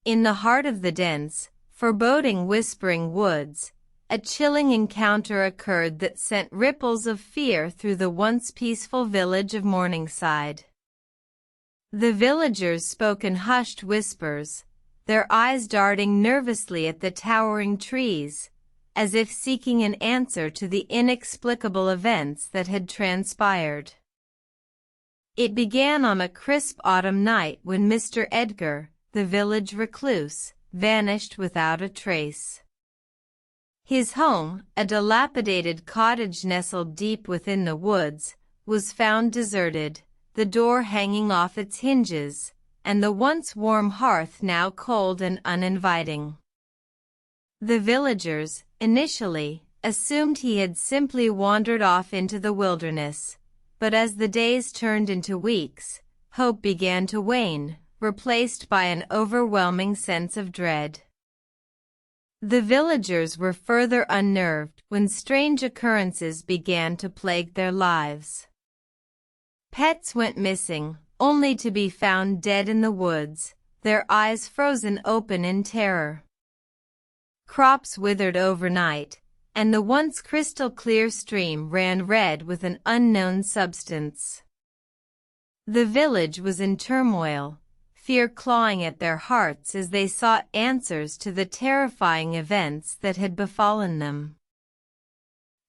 In the heart of the dense, foreboding whispering woods, a chilling encounter occurred that sent ripples of fear through the once peaceful village of Morningside. The villagers spoke in hushed whispers, their eyes darting nervously at the towering trees, as if seeking an answer to the inexplicable events that had transpired. It began on a crisp autumn night when Mr. Edgar, the village recluse, vanished without a trace. His home, a dilapidated cottage nestled deep within the woods, was found deserted, the door hanging off its hinges, and the once warm hearth now cold and uninviting. The villagers, initially, assumed he had simply wandered off into the wilderness, but as the days turned into weeks, hope began to wane, replaced by an overwhelming sense of dread. The villagers were further unnerved when strange occurrences began to plague their lives. Pets went missing, only to be found dead in the woods, their eyes frozen open in terror. Crops withered overnight, and the once crystal-clear stream ran red with an unknown substance. The village was in turmoil, fear clawing at their hearts as they sought answers to the terrifying events that had befallen them.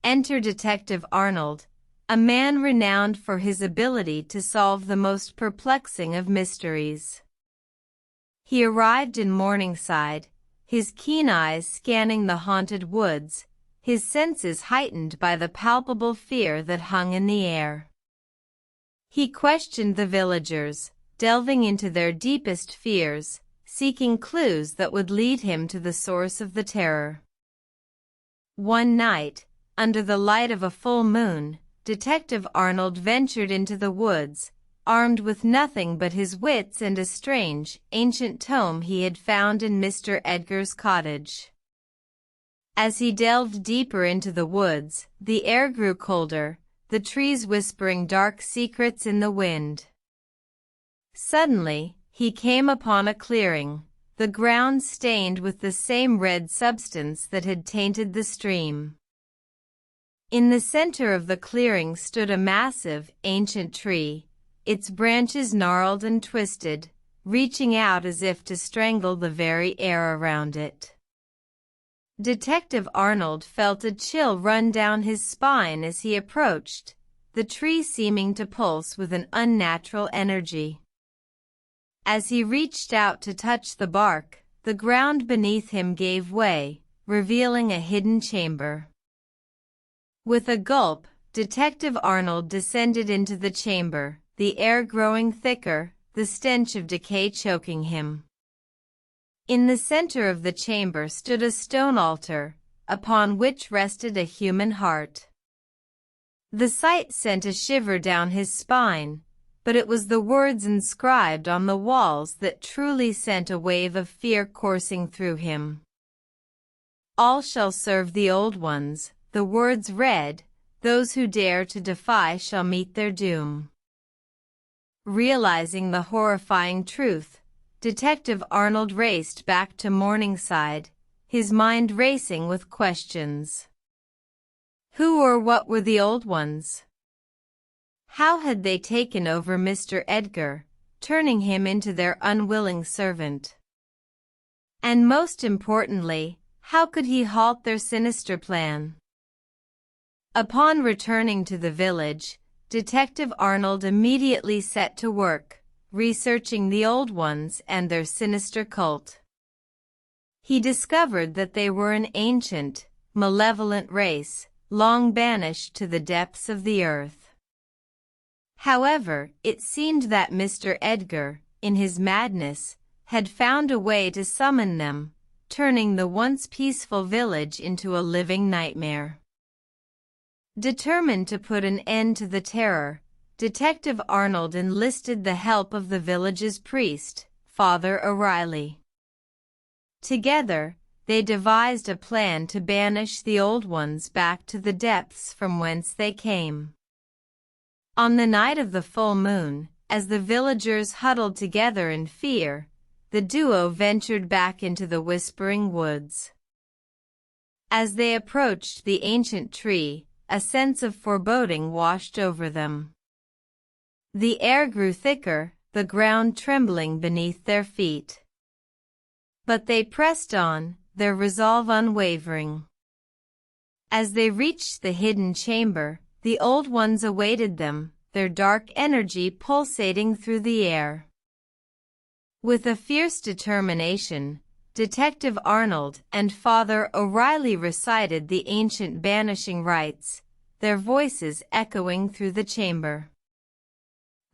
Enter Detective Arnold, a man renowned for his ability to solve the most perplexing of mysteries. He arrived in Morningside, his keen eyes scanning the haunted woods, his senses heightened by the palpable fear that hung in the air. He questioned the villagers, delving into their deepest fears, seeking clues that would lead him to the source of the terror. One night, under the light of a full moon, Detective Arnold ventured into the woods, armed with nothing but his wits and a strange, ancient tome he had found in Mr. Edgar's cottage. As he delved deeper into the woods, the air grew colder, the trees whispering dark secrets in the wind. Suddenly, he came upon a clearing, the ground stained with the same red substance that had tainted the stream. In the center of the clearing stood a massive, ancient tree, its branches gnarled and twisted, reaching out as if to strangle the very air around it. Detective Arnold felt a chill run down his spine as he approached, the tree seeming to pulse with an unnatural energy. As he reached out to touch the bark, the ground beneath him gave way, revealing a hidden chamber. With a gulp, Detective Arnold descended into the chamber, the air growing thicker, the stench of decay choking him. In the center of the chamber stood a stone altar, upon which rested a human heart. The sight sent a shiver down his spine, but it was the words inscribed on the walls that truly sent a wave of fear coursing through him. "All shall serve the old ones," the words read, "those who dare to defy shall meet their doom." Realizing the horrifying truth, Detective Arnold raced back to Morningside, his mind racing with questions. Who or what were the old ones? How had they taken over Mr. Edgar, turning him into their unwilling servant? And most importantly, how could he halt their sinister plan? Upon returning to the village, Detective Arnold immediately set to work, researching the old ones and their sinister cult. He discovered that they were an ancient, malevolent race, long banished to the depths of the earth. However, it seemed that Mr. Edgar, in his madness, had found a way to summon them, turning the once peaceful village into a living nightmare. Determined to put an end to the terror, Detective Arnold enlisted the help of the village's priest, Father O'Reilly. Together, they devised a plan to banish the old ones back to the depths from whence they came. On the night of the full moon, as the villagers huddled together in fear, the duo ventured back into the whispering woods. As they approached the ancient tree, a sense of foreboding washed over them. The air grew thicker, the ground trembling beneath their feet. But they pressed on, their resolve unwavering. As they reached the hidden chamber, the old ones awaited them, their dark energy pulsating through the air. With a fierce determination, Detective Arnold and Father O'Reilly recited the ancient banishing rites, their voices echoing through the chamber.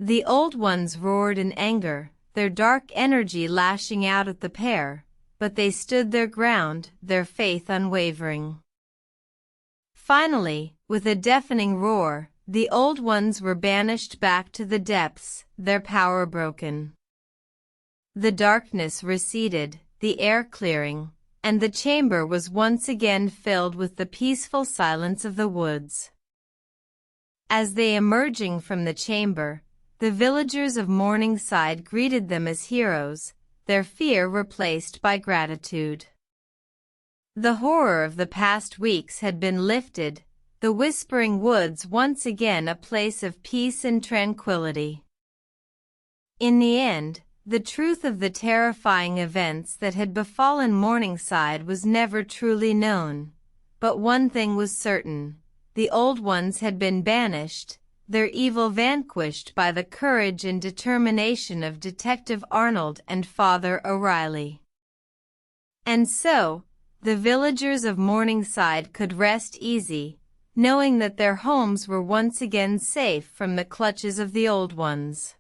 The old ones roared in anger, their dark energy lashing out at the pair, but they stood their ground, their faith unwavering. Finally, with a deafening roar, the old ones were banished back to the depths, their power broken. The darkness receded, the air clearing, and the chamber was once again filled with the peaceful silence of the woods. As they emerging from the chamber, the villagers of Morningside greeted them as heroes, their fear replaced by gratitude. The horror of the past weeks had been lifted, the whispering woods once again a place of peace and tranquility. In the end, the truth of the terrifying events that had befallen Morningside was never truly known, but one thing was certain: the old ones had been banished, their evil vanquished by the courage and determination of Detective Arnold and Father O'Reilly. And so, the villagers of Morningside could rest easy, knowing that their homes were once again safe from the clutches of the old ones.